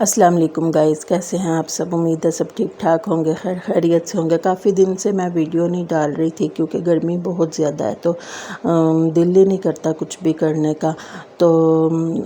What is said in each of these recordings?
अस्सलाम वालेकुम गाइस, कैसे हैं आप सब। उम्मीद है सब ठीक ठाक होंगे, खैर खैरियत से होंगे। काफ़ी दिन से मैं वीडियो नहीं डाल रही थी क्योंकि गर्मी बहुत ज़्यादा है, तो दिल ही नहीं करता कुछ भी करने का। तो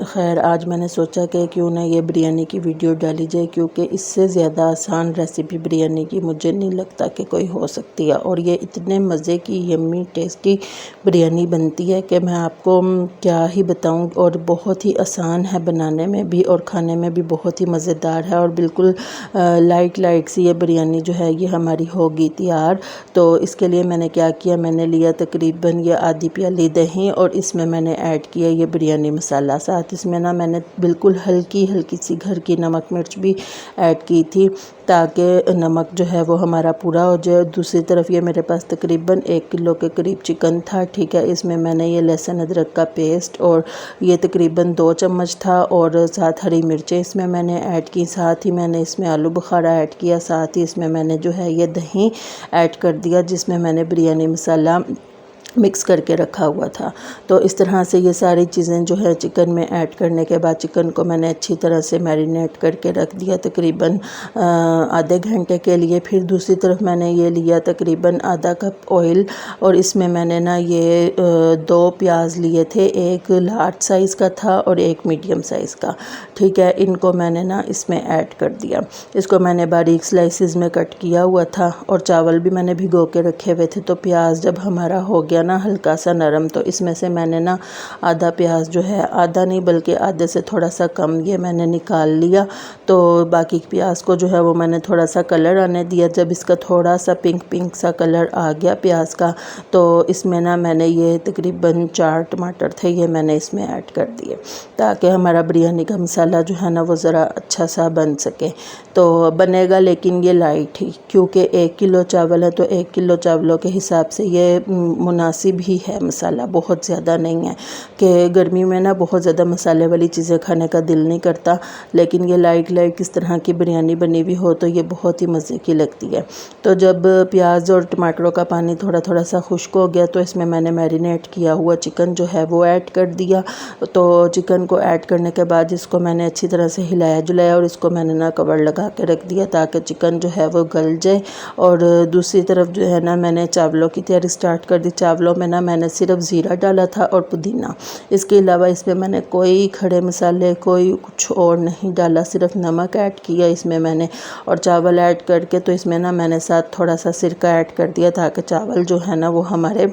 खैर आज मैंने सोचा कि क्यों ना ये बिरयानी की वीडियो डाली जाए, क्योंकि इससे ज़्यादा आसान रेसिपी बिरयानी की मुझे नहीं लगता कि कोई हो सकती है। और ये इतने मज़े की यम्मी टेस्टी बिरयानी बनती है कि मैं आपको क्या ही बताऊं। और बहुत ही आसान है बनाने में भी और खाने में भी बहुत ही मज़ेदार है। और बिल्कुल लाइट सी ये बिरयानी जो है ये हमारी होगी तैयार। तो इसके लिए मैंने क्या किया, मैंने लिया तकरीबन ये आधी प्याली दही और इसमें मैंने ऐड किया ये बिरयानी मसाला। साथ इसमें ना मैंने बिल्कुल हल्की सी घर की नमक मिर्च भी ऐड की थी ताकि नमक जो है वो हमारा पूरा हो जाए। दूसरी तरफ ये मेरे पास तकरीबन 1 किलो के करीब चिकन था, ठीक है। इसमें मैंने ये लहसुन अदरक का पेस्ट और ये तकरीबन 2 चम्मच था और साथ हरी मिर्चें इसमें मैंने ऐड की। साथ ही मैंने इसमें आलू बुखारा ऐड किया। साथ ही इसमें मैंने जो है ये दही ऐड कर दिया जिसमें मैंने बिरयानी मसाला मिक्स करके रखा हुआ था। तो इस तरह से ये सारी चीज़ें जो है चिकन में ऐड करने के बाद चिकन को मैंने अच्छी तरह से मैरिनेट करके रख दिया तकरीबन आधे घंटे के लिए। फिर दूसरी तरफ मैंने ये लिया तकरीबन आधा कप ऑयल और इसमें मैंने ना ये 2 प्याज लिए थे, एक लार्ज साइज़ का था और एक मीडियम साइज़ का, ठीक है। इनको मैंने ना इसमें ऐड कर दिया। इसको मैंने बारीक स्लाइसिस में कट किया हुआ था और चावल भी मैंने भिगो के रखे हुए थे। तो प्याज जब हमारा हो गया ना हल्का सा नरम, तो इसमें से मैंने ना आधा प्याज जो है, आधा नहीं बल्कि आधे से थोड़ा सा कम, ये मैंने निकाल लिया। तो बाकी प्याज को जो है वो मैंने थोड़ा सा कलर आने दिया। जब इसका थोड़ा सा पिंक सा कलर आ गया प्याज का, तो इसमें ना मैंने ये तकरीबन 4 टमाटर थे, ये मैंने इसमें ऐड कर दिए ताकि हमारा बिरयानी का मसाला जो है ना वो ज़रा अच्छा सा बन सके। तो बनेगा लेकिन ये लाइट ही, क्योंकि 1 किलो चावल है तो 1 किलो चावलों के हिसाब से ये मुनासिब ही है मसाला, बहुत ज़्यादा नहीं है कि गर्मी में ना बहुत ज़्यादा मसाले वाली चीज़ें खाने का दिल नहीं करता। लेकिन ये लाइट इस तरह की बिरयानी बनी हुई हो तो ये बहुत ही मज़े की लगती है। तो जब प्याज और टमाटरों का पानी थोड़ा सा खुश्क हो गया तो इसमें मैंने मैरिनेट किया हुआ चिकन जो है वो ऐड कर दिया। तो चिकन को ऐड करने के बाद इसको मैंने अच्छी तरह से हिलाया जुलाया और इसको मैंने ना कवर लगा के रख दिया ताकि चिकन जो है वो गल जाए। और दूसरी तरफ जो है ना मैंने चावलों की तैयारी स्टार्ट कर दी। चावलों में ना मैंने सिर्फ ज़ीरा डाला था और पुदीना, इसके अलावा इसमें मैंने कोई खड़े मसाले कोई कुछ और नहीं डाला, सिर्फ नमक ऐड किया इसमें मैंने। और चावल ऐड करके तो इसमें ना मैंने साथ थोड़ा सा सिरका ऐड कर दिया ताकि चावल जो है ना वो हमारे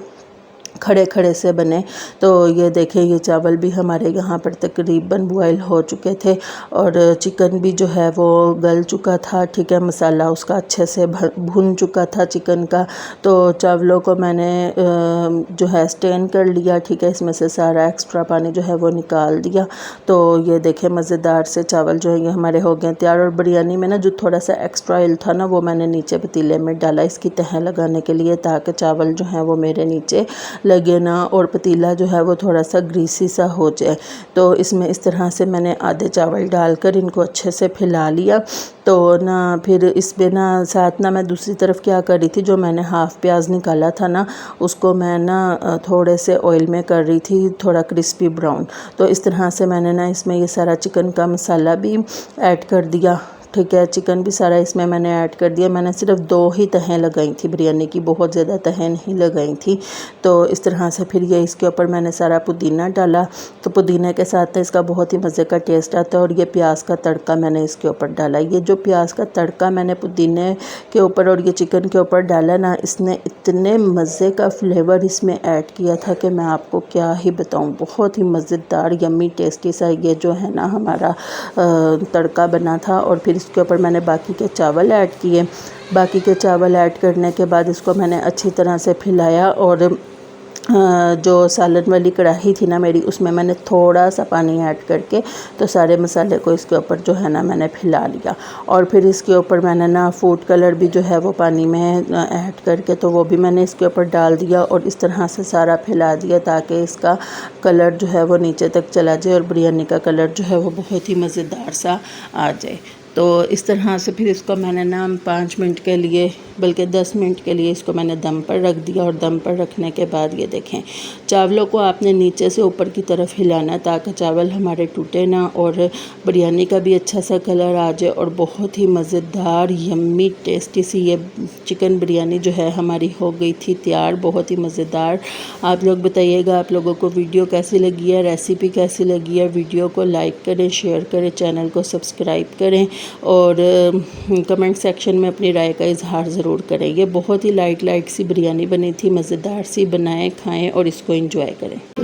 खड़े से बने। तो ये देखें ये चावल भी हमारे यहाँ पर तकरीबन बॉयल हो चुके थे और चिकन भी जो है वो गल चुका था, ठीक है। मसाला उसका अच्छे से भुन चुका था चिकन का। तो चावलों को मैंने जो है स्टेन कर लिया, ठीक है। इसमें से सारा एक्स्ट्रा पानी जो है वो निकाल दिया। तो ये देखें मज़ेदार से चावल जो है ये हमारे हो गए तैयार। और बिरयानी में ना जो थोड़ा सा एक्स्ट्रा ऑयल था ना वो मैंने नीचे पतीले में डाला इसकी तह लगाने के लिए ताकि चावल जो है वो मेरे नीचे लगे ना और पतीला जो है वो थोड़ा सा ग्रीसी सा हो जाए। तो इसमें इस तरह से मैंने आधे चावल डालकर इनको अच्छे से फैला लिया। तो ना फिर इसमें ना साथ ना मैं दूसरी तरफ क्या कर रही थी, जो मैंने हाफ़ प्याज निकाला था ना उसको मैं ना थोड़े से ऑयल में कर रही थी थोड़ा क्रिस्पी ब्राउन। तो इस तरह से मैंने ना इसमें ये सारा चिकन का मसाला भी ऐड कर दिया, ठीक है। चिकन भी सारा इसमें मैंने ऐड कर दिया। मैंने सिर्फ 2 ही तहें लगाई थी बिरयानी की, बहुत ज़्यादा तहें नहीं लगाई थी। तो इस तरह से फिर ये इसके ऊपर मैंने सारा पुदीना डाला। तो पुदीने के साथ इसका बहुत ही मज़े का टेस्ट आता है। और ये प्याज का तड़का मैंने इसके ऊपर डाला। ये जो प्याज का तड़का मैंने पुदीने के ऊपर और ये चिकन के ऊपर डाला ना, इसने इतने मज़े का फ्लेवर इसमें ऐड किया था कि मैं आपको क्या ही बताऊँ। बहुत ही मज़ेदार यम्मी टेस्टी सा ये जो है ना हमारा तड़का बना था। और फिर इसके ऊपर मैंने बाकी के चावल ऐड किए। बाकी के चावल ऐड करने के बाद इसको मैंने अच्छी तरह से फैलाया। और जो सालन वाली कढ़ाई थी ना मेरी, उसमें मैंने थोड़ा सा पानी ऐड करके तो सारे मसाले को इसके ऊपर जो है ना मैंने फैला लिया। और फिर इसके ऊपर मैंने ना फूड कलर भी जो है वो पानी में ऐड करके तो वो भी मैंने इसके ऊपर डाल दिया और इस तरह से सारा फैला दिया ताकि इसका कलर जो है वो नीचे तक चला जाए और बिरयानी का कलर जो है वो बहुत ही मज़ेदार सा आ जाए। तो इस तरह से फिर इसको मैंने ना 5 मिनट के लिए बल्कि 10 मिनट के लिए इसको मैंने दम पर रख दिया। और दम पर रखने के बाद ये देखें, चावलों को आपने नीचे से ऊपर की तरफ हिलाना ताकि चावल हमारे टूटे ना और बिरयानी का भी अच्छा सा कलर आ जाए और बहुत ही मज़ेदार यम्मी टेस्टी सी ये चिकन बिरयानी जो है हमारी हो गई थी तैयार, बहुत ही मज़ेदार। आप लोग बताइएगा आप लोगों को वीडियो कैसी लगी है, रेसिपी कैसी लगी है। वीडियो को लाइक करें, शेयर करें, चैनल को सब्सक्राइब करें और कमेंट सेक्शन में अपनी राय का इजहार ज़रूर करें। ये बहुत ही लाइट सी बिरयानी बनी थी, मज़ेदार सी। बनाएं, खाएं और इसको एंजॉय करें।